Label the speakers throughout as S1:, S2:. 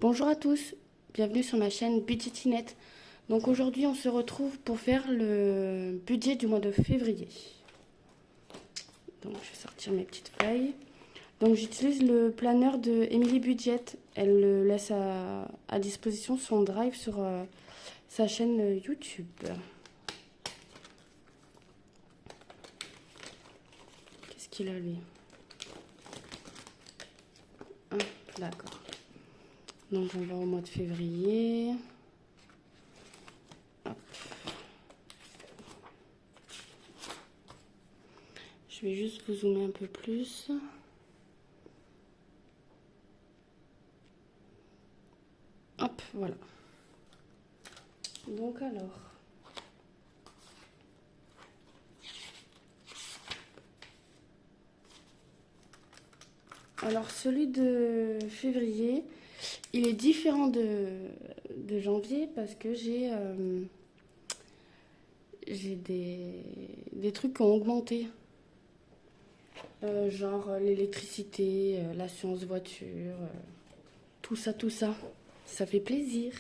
S1: Bonjour à tous, bienvenue sur ma chaîne Budgetinette. Donc aujourd'hui on se retrouve pour faire le budget du mois de février. Donc je vais sortir mes petites feuilles. Donc j'utilise le planeur de Emily Budget. Elle le laisse à disposition sur son drive sur sa chaîne YouTube. Qu'est-ce qu'il a lui? Ah, d'accord. Donc on va au mois de février. Hop. Je vais juste vous zoomer un peu plus. Hop, voilà. Donc alors celui de février, il est différent de janvier parce que j'ai des trucs qui ont augmenté. Genre l'électricité, l'assurance voiture, tout ça, tout ça. Ça fait plaisir.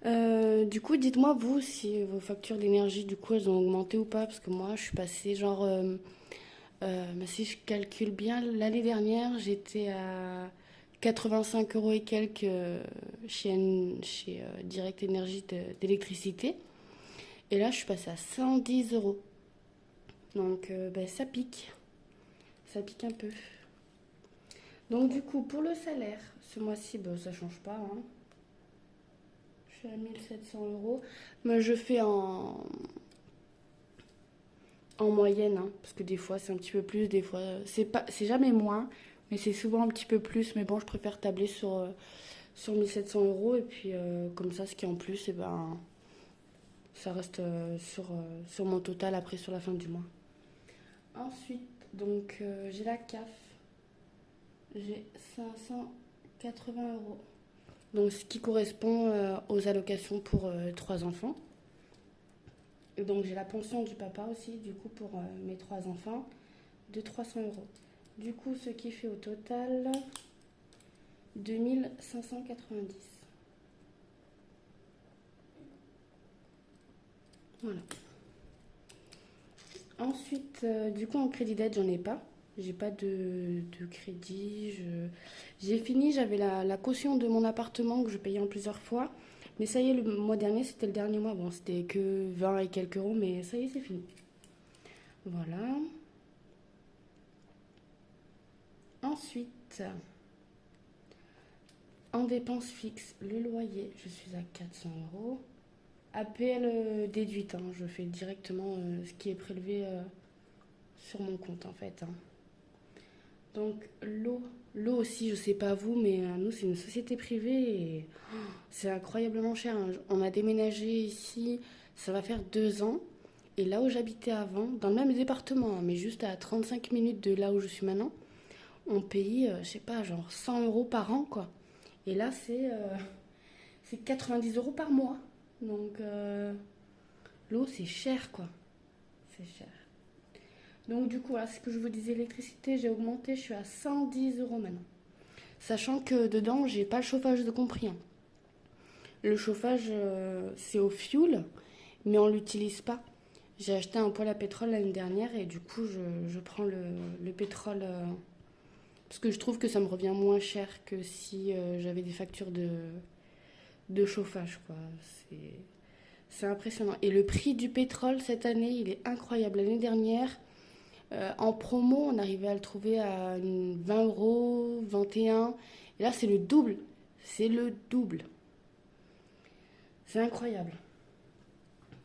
S1: Du coup, dites-moi vous si vos factures d'énergie, du coup, elles ont augmenté ou pas. Parce que moi, je suis passée genre... bah, si je calcule bien, l'année dernière, j'étais à 85 euros et quelques chez Direct Énergie d'électricité. Et là, je suis passée à 110 euros. Donc, bah, ça pique. Ça pique un peu. Donc, du coup, pour le salaire, ce mois-ci, bah, ça change pas, hein. Je suis à 1700 euros. Mais je fais en moyenne, hein, parce que des fois c'est un petit peu plus, des fois c'est jamais moins, mais c'est souvent un petit peu plus. Mais bon, je préfère tabler sur 1700 euros et puis comme ça, ce qui est en plus, et ben, ça reste sur mon total après sur la fin du mois. Ensuite, donc j'ai la CAF, j'ai 580 euros. Donc ce qui correspond aux allocations pour 3 enfants. Et donc j'ai la pension du papa aussi, du coup pour mes 3 enfants, de 300 euros. Du coup, ce qui fait au total 2590. Voilà. Ensuite, du coup, en crédit d'aide, j'en ai pas. J'ai pas de crédit. J'ai fini, j'avais la caution de mon appartement que je payais en plusieurs fois. Mais ça y est, le mois dernier, c'était le dernier mois. Bon, c'était que 20 et quelques euros, mais ça y est, c'est fini. Voilà. Ensuite, en dépenses fixes, le loyer, je suis à 400 euros. APL déduite, hein, je fais directement ce qui est prélevé sur mon compte en fait, hein. Donc l'eau aussi, je sais pas vous, mais nous c'est une société privée et c'est incroyablement cher, hein. On a déménagé ici, ça va faire 2 ans. Et là où j'habitais avant, dans le même département, hein, mais juste à 35 minutes de là où je suis maintenant, on paye, je sais pas, genre 100 euros par an quoi. Et là c'est 90 euros par mois. Donc l'eau c'est cher quoi. C'est cher. Donc du coup, voilà ce que je vous disais, l'électricité, j'ai augmenté, je suis à 110 euros maintenant. Sachant que dedans, j'ai pas le chauffage de compris, hein. Le chauffage, c'est au fioul, mais on l'utilise pas. J'ai acheté un poêle à pétrole l'année dernière et du coup, je prends le pétrole parce que je trouve que ça me revient moins cher que si j'avais des factures de chauffage, quoi. C'est impressionnant. Et le prix du pétrole cette année, il est incroyable. L'année dernière, en promo, on arrivait à le trouver à 20 euros, 21. Et là, c'est le double. C'est le double. C'est incroyable.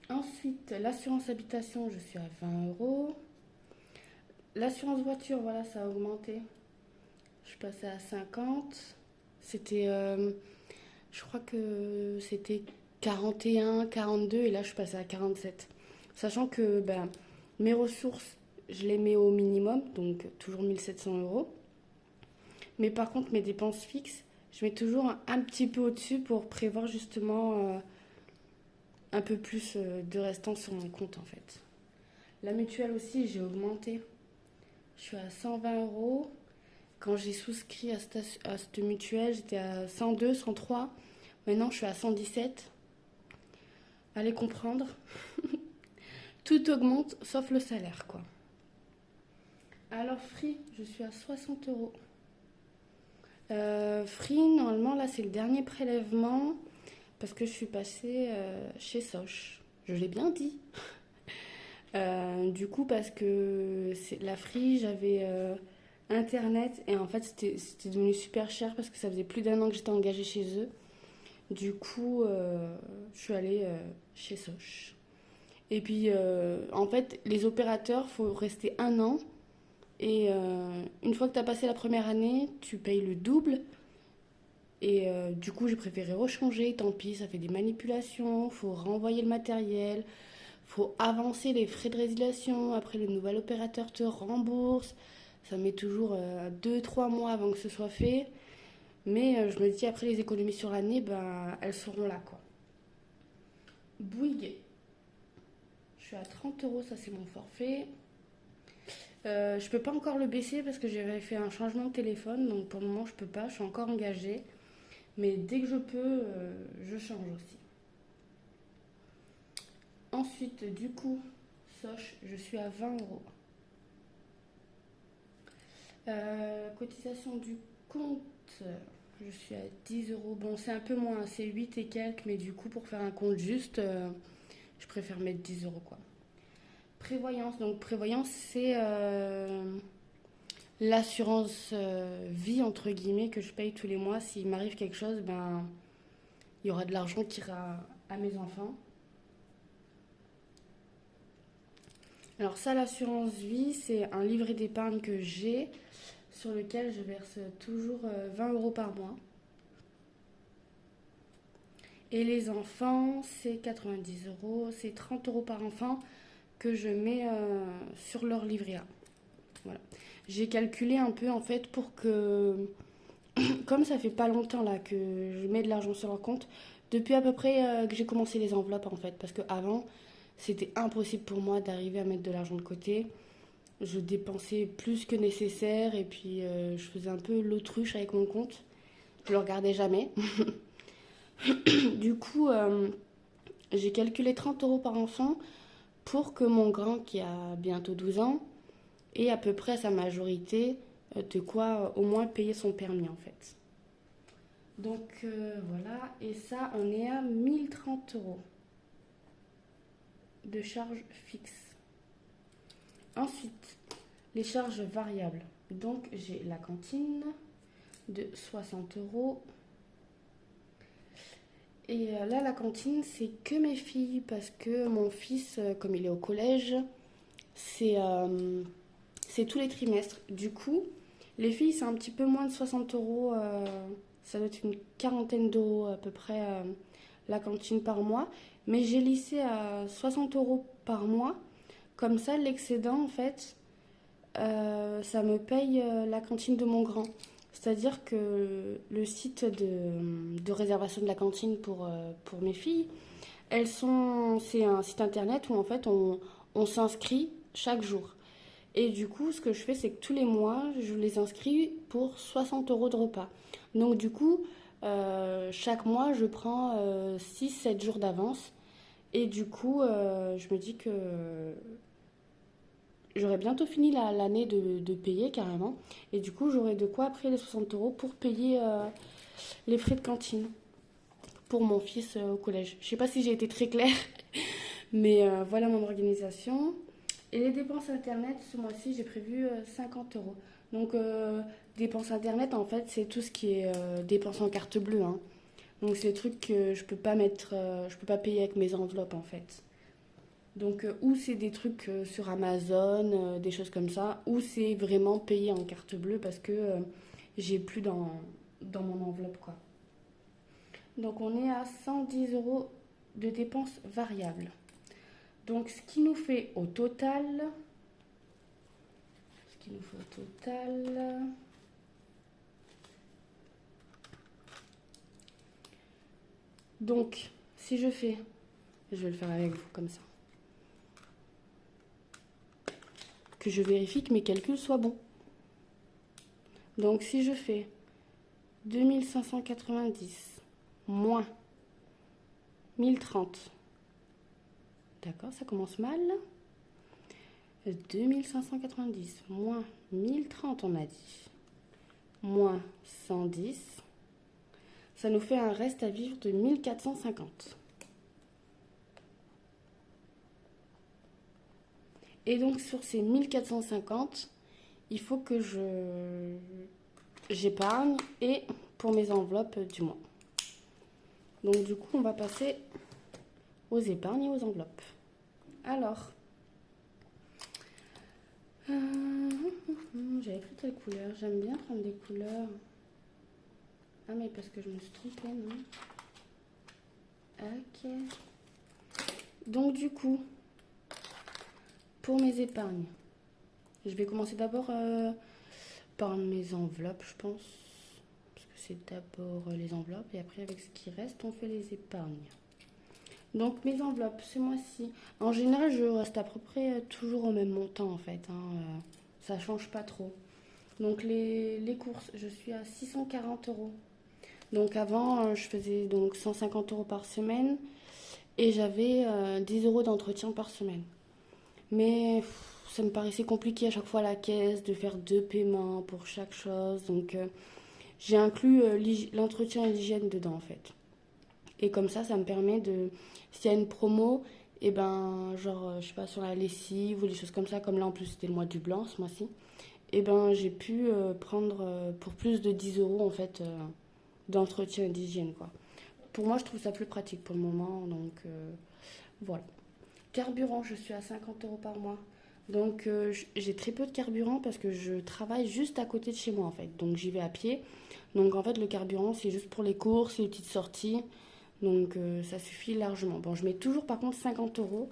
S1: Ensuite, l'assurance habitation, je suis à 20 euros. L'assurance voiture, voilà, ça a augmenté. Je suis passée à 50. C'était, je crois que c'était 41, 42 et là, je suis passée à 47. Sachant que ben, mes ressources, je les mets au minimum, donc toujours 1700 euros. Mais par contre, mes dépenses fixes, je mets toujours un petit peu au-dessus pour prévoir justement un peu plus de restant sur mon compte en fait. La mutuelle aussi, j'ai augmenté. Je suis à 120 euros. Quand j'ai souscrit à cette mutuelle, j'étais à 102, 103. Maintenant, je suis à 117. Allez comprendre. Tout augmente, sauf le salaire, quoi. Alors, Free, je suis à 60 euros. Free, normalement, là, c'est le dernier prélèvement parce que je suis passée chez Soch. Je l'ai bien dit. Du coup, parce que la Free, j'avais Internet et en fait, c'était devenu super cher parce que ça faisait plus d'1 an que j'étais engagée chez eux. Du coup, je suis allée chez Soch. Et puis, en fait, les opérateurs, faut rester 1 an. Et une fois que tu as passé la première année, tu payes le double. Et du coup, j'ai préféré rechanger. Tant pis, ça fait des manipulations. Faut renvoyer le matériel. Faut avancer les frais de résiliation. Après, le nouvel opérateur te rembourse. Ça met toujours 2-3 mois avant que ce soit fait. Mais je me dis, après les économies sur l'année, ben, elles seront là, quoi. Bouygues, je suis à 30 euros, ça c'est mon forfait. Je peux pas encore le baisser parce que j'avais fait un changement de téléphone, donc pour le moment je peux pas, je suis encore engagée. Mais dès que je peux, je change aussi. Ensuite, du coup, Soch, je suis à 20 euros. Cotisation du compte, je suis à 10 euros. Bon, c'est un peu moins, c'est 8 et quelques, mais du coup, pour faire un compte juste, je préfère mettre 10 euros, quoi. Prévoyance, donc prévoyance, c'est l'assurance vie, entre guillemets, que je paye tous les mois. S'il m'arrive quelque chose, ben, il y aura de l'argent qui ira à mes enfants. Alors ça, l'assurance vie, c'est un livret d'épargne que j'ai, sur lequel je verse toujours 20 euros par mois. Et les enfants, c'est 90 euros, c'est 30 euros par enfant que je mets sur leur livret A. Voilà. J'ai calculé un peu en fait pour que, comme ça fait pas longtemps là que je mets de l'argent sur leur compte, depuis à peu près que j'ai commencé les enveloppes en fait, parce que avant c'était impossible pour moi d'arriver à mettre de l'argent de côté. Je dépensais plus que nécessaire et puis je faisais un peu l'autruche avec mon compte. Je le regardais jamais. Du coup, j'ai calculé 30 euros par enfant pour que mon grand, qui a bientôt 12 ans, ait à peu près à sa majorité de quoi au moins payer son permis en fait. Donc voilà, et ça, on est à 1030 euros de charges fixes. Ensuite, les charges variables. Donc j'ai la cantine de 60 euros. Et là, la cantine, c'est que mes filles parce que mon fils, comme il est au collège, c'est tous les trimestres. Du coup, les filles, c'est un petit peu moins de 60 euros. Ça doit être une quarantaine d'euros à peu près la cantine par mois. Mais j'ai lissé à 60 euros par mois. Comme ça, l'excédent, en fait, ça me paye la cantine de mon grand. C'est-à-dire que le site de réservation de la cantine pour mes filles, c'est un site internet où en fait on s'inscrit chaque jour. Et du coup, ce que je fais, c'est que tous les mois, je les inscris pour 60 euros de repas. Donc du coup, chaque mois, je prends 6-7 jours d'avance. Et du coup, je me dis que j'aurai bientôt fini l'année de payer carrément. Et du coup, j'aurai de quoi après les 60 euros pour payer les frais de cantine pour mon fils au collège. Je sais pas si j'ai été très claire, mais voilà mon organisation. Et les dépenses internet, ce mois-ci, j'ai prévu 50 euros. Donc, dépenses internet, en fait, c'est tout ce qui est dépenses en carte bleue, hein. Donc, c'est les trucs que je peux pas mettre, je peux pas payer avec mes enveloppes, en fait. Donc, ou c'est des trucs sur Amazon, des choses comme ça, ou c'est vraiment payé en carte bleue parce que j'ai plus dans mon enveloppe, quoi. Donc, on est à 110 euros de dépenses variables. Donc, ce qui nous fait au total. Donc, si je fais. Je vais le faire avec vous comme ça. Que je vérifie que mes calculs soient bons. Donc si je fais 2590 moins 1030, d'accord, ça commence mal. 2590 moins 1030, on a dit, moins 110, ça nous fait un reste à vivre de 1450. Et donc sur ces 1450, il faut que j'épargne et pour mes enveloppes du mois. Donc du coup, on va passer aux épargnes et aux enveloppes. Alors, j'avais pris quelle couleur? J'aime bien prendre des couleurs. Ah mais parce que je me suis trompée, non? Ok. Donc du coup, pour mes épargnes, je vais commencer d'abord par mes enveloppes, je pense. Parce que c'est d'abord les enveloppes et après avec ce qui reste, on fait les épargnes. Donc mes enveloppes, ce mois-ci, en général, je reste à peu près toujours au même montant en fait. Ça change pas trop. Donc les courses, je suis à 640 euros. Donc avant, je faisais donc 150 euros par semaine et j'avais 10 euros d'entretien par semaine. Mais ça me paraissait compliqué à chaque fois à la caisse de faire deux paiements pour chaque chose. Donc j'ai inclus l'entretien et l'hygiène dedans en fait. Et comme ça me permet de, s'il y a une promo, et ben genre, je sais pas, sur la lessive ou des choses comme ça, comme là en plus c'était le mois du blanc ce mois-ci, et ben j'ai pu prendre pour plus de 10 euros en fait d'entretien et d'hygiène quoi. Pour moi je trouve ça plus pratique pour le moment, donc voilà. Carburant, je suis à 50 euros par mois. Donc j'ai très peu de carburant parce que je travaille juste à côté de chez moi en fait. Donc j'y vais à pied. Donc en fait le carburant c'est juste pour les courses, les petites sorties. Donc ça suffit largement. Bon, je mets toujours par contre 50 euros.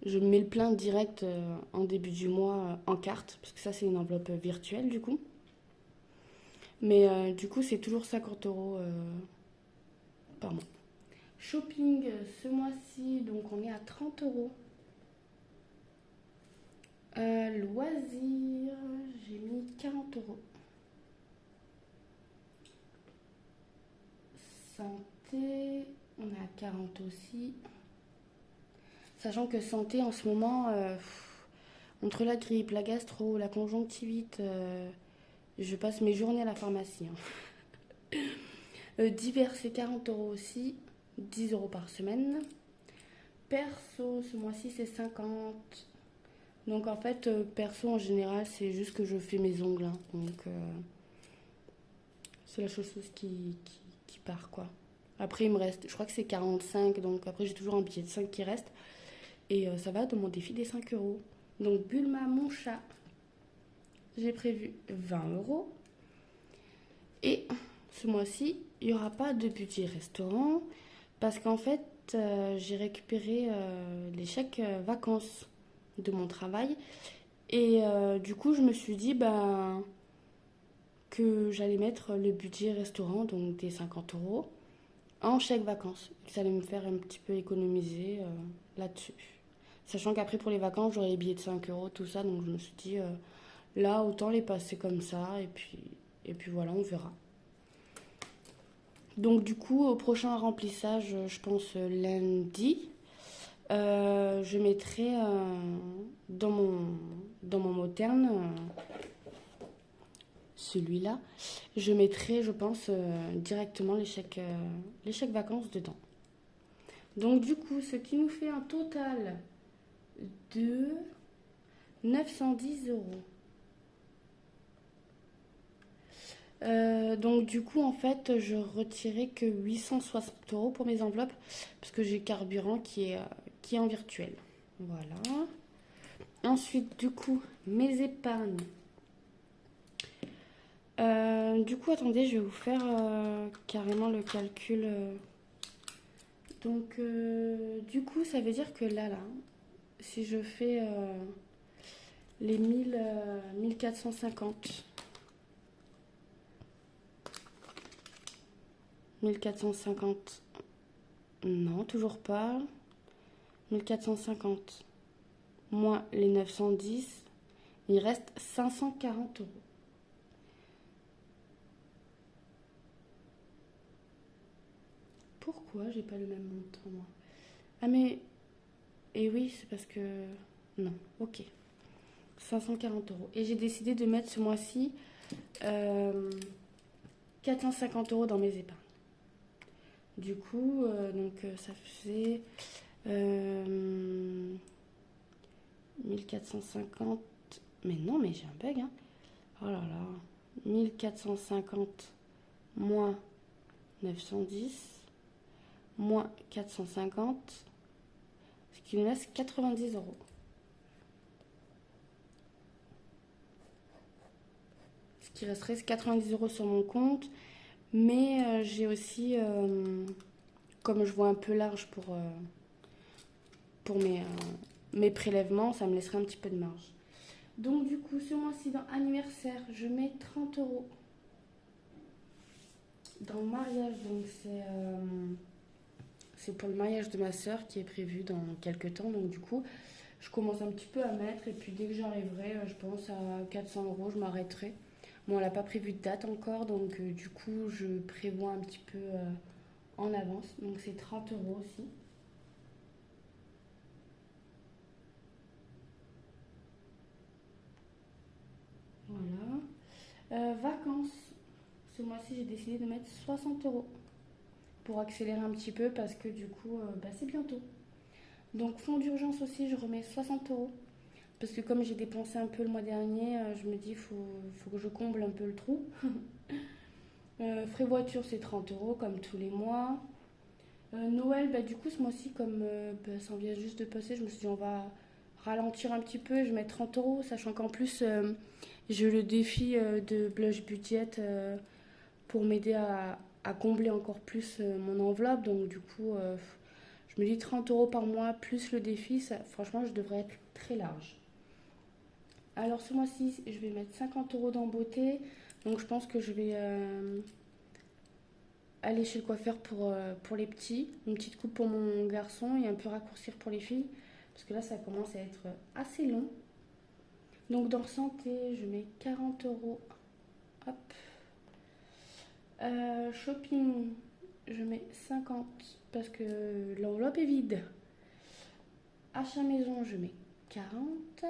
S1: Je mets le plein direct en début du mois en carte, parce que ça c'est une enveloppe virtuelle du coup. Mais du coup c'est toujours 50 euros par mois. Shopping ce mois-ci, donc on est à 30 euros. Loisirs, j'ai mis 40 euros. Santé, on est à 40 aussi. Sachant que santé en ce moment, entre la grippe, la gastro, la conjonctivite, je passe mes journées à la pharmacie. Divers, c'est 40 euros aussi, 10 euros par semaine. Perso, ce mois-ci, c'est 50. Donc en fait, perso en général, c'est juste que je fais mes ongles. Donc c'est la chose qui part quoi. Après, il me reste, je crois que c'est 45, donc après j'ai toujours un billet de 5 qui reste. Et ça va dans mon défi des 5 euros. Donc Bulma, mon chat, j'ai prévu 20 euros. Et ce mois-ci, il n'y aura pas de budget restaurant parce qu'en fait, j'ai récupéré les chèques vacances de mon travail. Et du coup, je me suis dit que j'allais mettre le budget restaurant, donc des 50 euros, en chèque vacances. Ça allait me faire un petit peu économiser là-dessus. Sachant qu'après, pour les vacances, j'aurai les billets de 5 euros, tout ça. Donc je me suis dit, là, autant les passer comme ça. Et puis voilà, on verra. Donc du coup, au prochain remplissage, je pense lundi, je mettrai dans mon Moterne, celui-là, je mettrai, je pense, directement les chèques vacances dedans. Donc du coup, ce qui nous fait un total de 910 euros. Donc du coup en fait je retirais que 860 euros pour mes enveloppes parce que j'ai carburant qui est en virtuel. Voilà. Ensuite du coup mes épargnes. Du coup attendez, je vais vous faire carrément le calcul. Donc du coup ça veut dire que là si je fais les 1450. 1450. Non, toujours pas. 1450 moins les 910, il reste 540 euros. Pourquoi j'ai pas le même montant, moi? Ah, mais... Et oui, c'est parce que... Non, ok. 540 euros. Et j'ai décidé de mettre ce mois-ci euh, 450 € dans mes épargnes. Du coup, ça faisait 1450. Mais non, mais j'ai un bug, hein. Oh là là. 1450 moins 910 moins 450, ce qui nous laisse 90 €. Ce qui resterait, c'est 90 € sur mon compte. Mais j'ai aussi, comme je vois un peu large pour mes prélèvements, ça me laisserait un petit peu de marge. Donc du coup, ce mois-ci, dans anniversaire, je mets 30 €. Dans le mariage, donc c'est pour le mariage de ma soeur qui est prévu dans quelques temps. Donc du coup, je commence un petit peu à mettre. Et puis dès que j'arriverai, je pense à 400 €, je m'arrêterai. Bon, elle n'a pas prévu de date encore. Donc du coup, je prévois un petit peu en avance. Donc c'est 30 € aussi. Voilà. Vacances. Ce mois-ci, j'ai décidé de mettre 60 € pour accélérer un petit peu parce que du coup, c'est bientôt. Donc, fonds d'urgence aussi, je remets 60 € parce que comme j'ai dépensé un peu le mois dernier, je me dis faut que je comble un peu le trou. Frais voiture, c'est 30 € comme tous les mois. Noël, du coup, ce mois-ci, comme ça vient juste de passer, je me suis dit on va ralentir un petit peu, je mets 30 €, sachant qu'en plus, j'ai eu le défi de Blush Budget pour m'aider à combler encore plus mon enveloppe. Donc du coup, je me dis 30 € par mois plus le défi, ça, franchement, je devrais être très large. Alors ce mois-ci, je vais mettre 50 € dans beauté. Donc je pense que je vais aller chez le coiffeur pour les petits. Une petite coupe pour mon garçon et un peu raccourcir pour les filles. Parce que là, ça commence à être assez long. Donc dans santé, je mets 40 €. Hop. Shopping, je mets 50 parce que l'enveloppe est vide. Achat maison, je mets 40.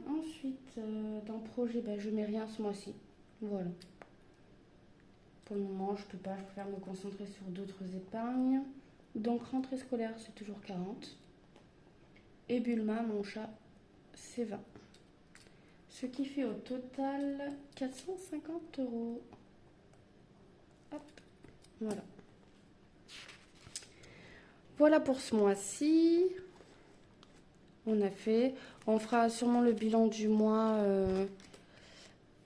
S1: Ensuite, dans projet, je mets rien ce mois-ci. Voilà. Pour le moment, je peux pas, je préfère me concentrer sur d'autres épargnes. Donc, rentrée scolaire, c'est toujours 40. Et Bulma, mon chat, c'est 20. Ce qui fait au total 450 €. Hop, voilà. Voilà pour ce mois-ci. On a fait. On fera sûrement le bilan du mois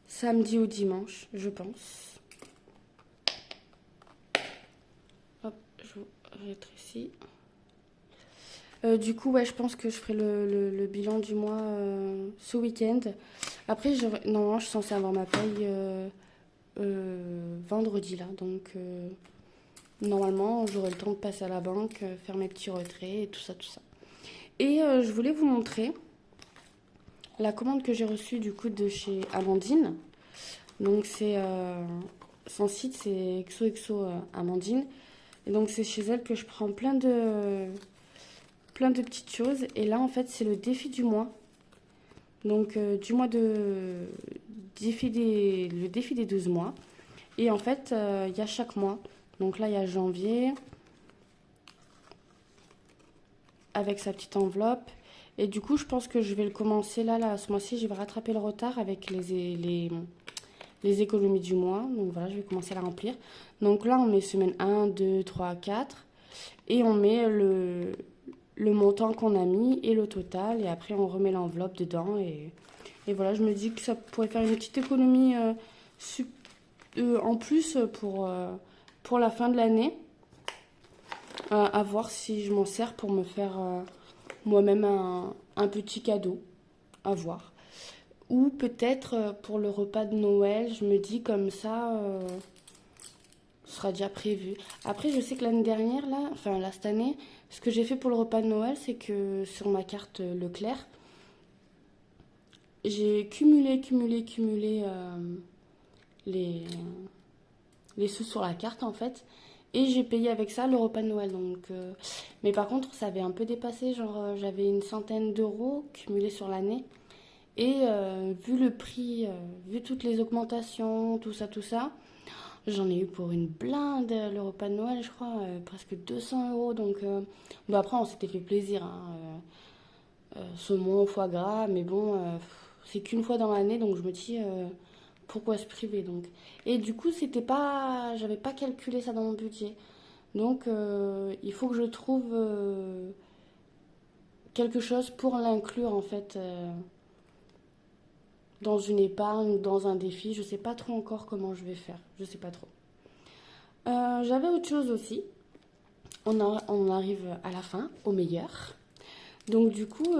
S1: samedi ou dimanche, je pense. Hop, je vous rétrécis. Du coup, ouais, je pense que je ferai le bilan du mois ce week-end. Après, normalement, je suis censée avoir ma paye vendredi, là. Donc, normalement, j'aurai le temps de passer à la banque, faire mes petits retraits et tout ça, tout ça. Et je voulais vous montrer la commande que j'ai reçue, du coup, de chez Amandine. Donc, son site, c'est XOXO Amandine. Et donc, c'est chez elle que je prends plein de petites choses. Et là, en fait, c'est le défi du mois. Donc, le défi des 12 mois. Et en fait, il y a chaque mois. Donc là, il y a janvier, avec sa petite enveloppe. Et du coup, je pense que je vais le commencer là ce mois-ci. Je vais rattraper le retard avec les économies du mois. Donc voilà, je vais commencer à la remplir. Donc là, on met semaine 1, 2, 3, 4. Et on met le montant qu'on a mis et le total. Et après, on remet l'enveloppe dedans. Et voilà, je me dis que ça pourrait faire une petite économie en plus pour la fin de l'année. À voir si je m'en sers pour me faire moi-même un petit cadeau. À voir. Ou peut-être pour le repas de Noël, je me dis comme ça, ce sera déjà prévu. Après, je sais que l'année dernière, là, cette année, ce que j'ai fait pour le repas de Noël, c'est que sur ma carte Leclerc, j'ai cumulé les les sous sur la carte en fait. Et j'ai payé avec ça le repas de Noël. Donc, mais par contre, ça avait un peu dépassé. Genre, j'avais une centaine d'euros cumulés sur l'année. Et vu le prix, vu toutes les augmentations, tout ça, j'en ai eu pour une blinde le repas de Noël, je crois, presque 200 euros. Donc, bon, après, on s'était fait plaisir, hein, saumon, foie gras, mais bon, c'est qu'une fois dans l'année, donc je me dis pourquoi se priver donc. Et du coup, c'était pas, j'avais pas calculé ça dans mon budget. Donc, il faut que je trouve quelque chose pour l'inclure en fait dans une épargne ou dans un défi. Je sais pas trop encore comment je vais faire. Je sais pas trop. J'avais autre chose aussi. On arrive à la fin, au meilleur. Donc du coup,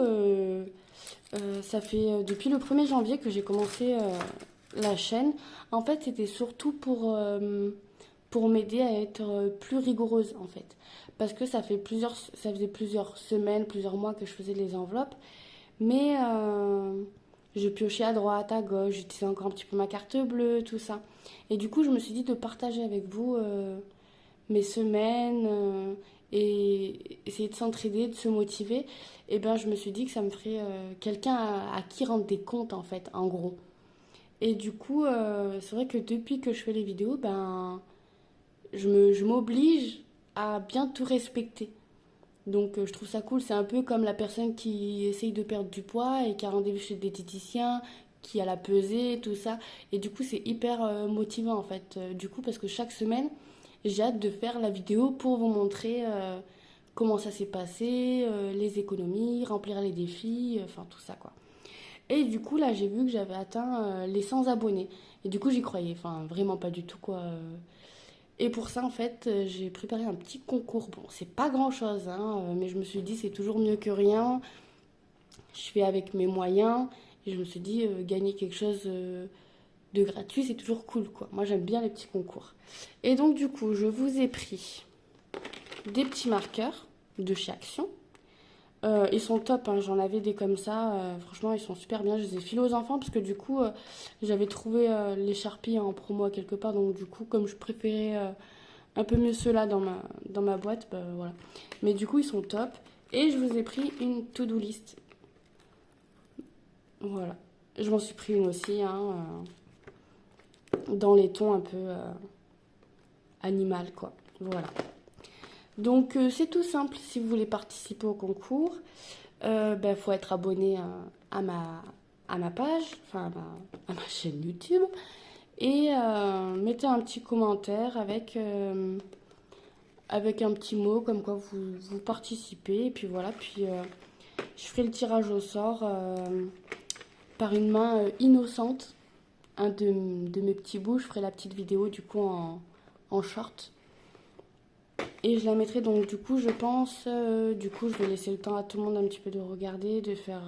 S1: ça fait depuis le 1er janvier que j'ai commencé la chaîne. En fait, c'était surtout pour m'aider à être plus rigoureuse en fait. Parce que ça faisait plusieurs semaines, plusieurs mois que je faisais les enveloppes. Mais je piochais à droite, à gauche, j'utilisais encore un petit peu ma carte bleue, tout ça. Et du coup, je me suis dit de partager avec vous mes semaines et essayer de s'entraider, de se motiver. Et ben, je me suis dit que ça me ferait quelqu'un à qui rendre des comptes, en fait, en gros. Et du coup, c'est vrai que depuis que je fais les vidéos, ben, je m'oblige à bien tout respecter. Donc je trouve ça cool, c'est un peu comme la personne qui essaye de perdre du poids et qui a rendez-vous chez le diététicien, qui a la pesée, tout ça. Et du coup c'est hyper motivant en fait. Du coup parce que chaque semaine j'ai hâte de faire la vidéo pour vous montrer comment ça s'est passé, les économies, remplir les défis, enfin tout ça quoi. Et du coup là j'ai vu que j'avais atteint les 100 abonnés. Et du coup j'y croyais, enfin vraiment pas du tout quoi. Et pour ça, en fait, j'ai préparé un petit concours. Bon, c'est pas grand-chose, hein, mais je me suis dit, c'est toujours mieux que rien. Je fais avec mes moyens. Et je me suis dit, gagner quelque chose de gratuit, c'est toujours cool, quoi. Moi, j'aime bien les petits concours. Et donc, du coup, je vous ai pris des petits marqueurs de chez Action. Ils sont top, hein, j'en avais des comme ça. Franchement, ils sont super bien. Je les ai filés aux enfants parce que du coup, j'avais trouvé les Sharpies en promo à quelque part. Donc, du coup, comme je préférais un peu mieux ceux-là dans ma boîte, bah, voilà. Mais du coup, ils sont top. Et je vous ai pris une to-do list. Voilà. Je m'en suis pris une aussi, hein, dans les tons un peu animal, quoi. Voilà. Donc, c'est tout simple si vous voulez participer au concours. Faut être abonné à ma page, enfin à ma chaîne YouTube. Et mettez un petit commentaire avec un petit mot comme quoi vous participez. Et puis voilà, puis je ferai le tirage au sort par une main innocente. Un de mes petits bouts, je ferai la petite vidéo du coup en short. Et je la mettrai donc du coup je pense, du coup je vais laisser le temps à tout le monde un petit peu de regarder, de faire,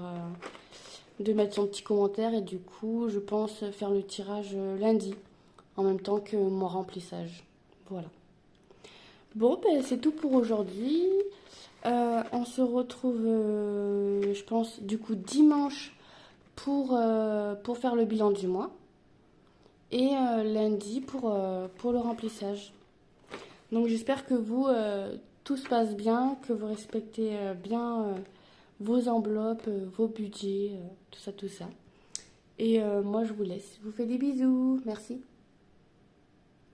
S1: de mettre son petit commentaire et du coup je pense faire le tirage lundi en même temps que mon remplissage. Voilà. Bon ben c'est tout pour aujourd'hui. On se retrouve je pense du coup dimanche pour faire le bilan du mois et lundi pour le remplissage. Donc j'espère que vous, tout se passe bien, que vous respectez bien vos enveloppes, vos budgets, tout ça, tout ça. Et moi je vous laisse. Je vous fais des bisous. Merci.